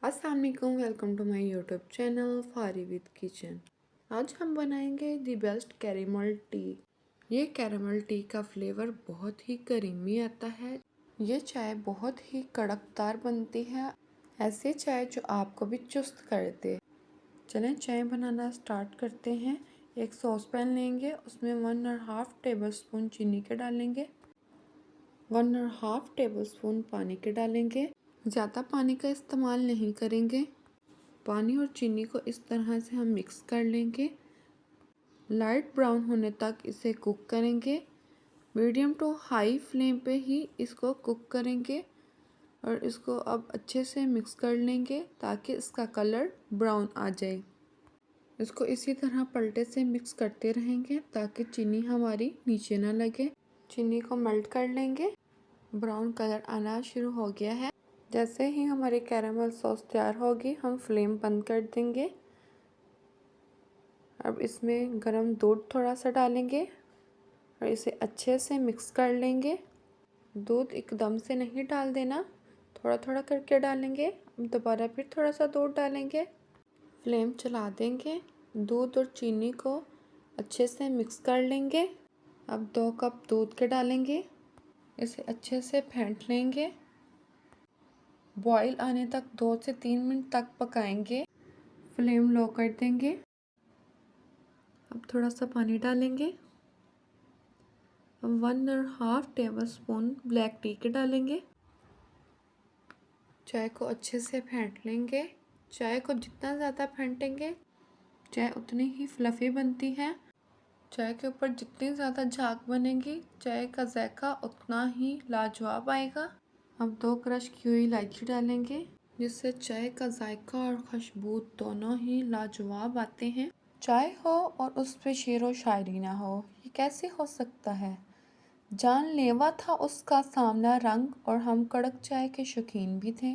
अस्सलाम वालेकुम, welcome to my YouTube channel Fari with kitchen. आज हम बनाएंगे दी बेस्ट कैरेमल टी। ये कैरेमल टी का फ्लेवर बहुत ही क्रीमी आता है। ये चाय बहुत ही कड़कदार बनती है, ऐसी चाय जो आपको भी चुस्त कर दे। चलें चाय बनाना स्टार्ट करते हैं। एक सॉस पैन लेंगे, उसमें 1.5 टेबल स्पून चीनी के डालेंगे, 1.5 टेबल स्पून पानी के डालेंगे। ज़्यादा पानी का इस्तेमाल नहीं करेंगे। पानी और चीनी को इस तरह से हम मिक्स कर लेंगे। लाइट ब्राउन होने तक इसे कुक करेंगे। मीडियम टू हाई फ्लेम पे ही इसको कुक करेंगे और इसको अब अच्छे से मिक्स कर लेंगे ताकि इसका कलर ब्राउन आ जाए। इसको इसी तरह पलटे से मिक्स करते रहेंगे ताकि चीनी हमारी नीचे ना लगे। चीनी को मेल्ट कर लेंगे। ब्राउन कलर आना शुरू हो गया है। जैसे ही हमारी कैरेमल सॉस तैयार होगी हम फ्लेम बंद कर देंगे। अब इसमें गरम दूध थोड़ा सा डालेंगे और इसे अच्छे से मिक्स कर लेंगे। दूध एकदम से नहीं डाल देना, थोड़ा थोड़ा करके डालेंगे। दोबारा फिर थोड़ा सा दूध डालेंगे। फ्लेम चला देंगे। दूध और चीनी को अच्छे से मिक्स कर लेंगे। अब 2 कप दूध के डालेंगे, इसे अच्छे से फेंट लेंगे। बॉईल आने तक 2 से 3 मिनट तक पकाएंगे। फ्लेम लो कर देंगे। अब थोड़ा सा पानी डालेंगे। अब 1.5 टेबल स्पून ब्लैक टी के डालेंगे। चाय को अच्छे से फेंट लेंगे। चाय को जितना ज़्यादा फेंटेंगे चाय उतनी ही फ्लफ़ी बनती है। चाय के ऊपर जितनी ज़्यादा झाग बनेगी चाय का जायका उतना ही लाजवाब आएगा। अब 2 क्रश की हुई इलायची डालेंगे, जिससे चाय का जायका और खुशबू दोनों ही लाजवाब आते हैं। चाय हो और उस पे शेरो शायरी ना हो, ये कैसे हो सकता है। जानलेवा था उसका सामना रंग और हम कड़क चाय के शौकीन भी थे।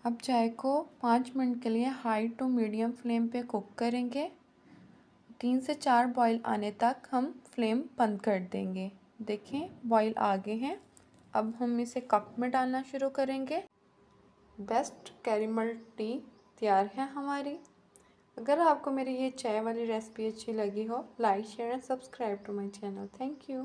अब चाय को 5 मिनट के लिए हाई टू मीडियम फ्लेम पे कुक करेंगे। 3 से 4 बॉईल आने तक हम फ्लेम बंद कर देंगे। देखें बॉईल आ गए हैं। अब हम इसे कप में डालना शुरू करेंगे। बेस्ट कैरेमल टी तैयार है हमारी। अगर आपको मेरी ये चाय वाली रेसिपी अच्छी लगी हो, like share and subscribe to my channel. Thank you.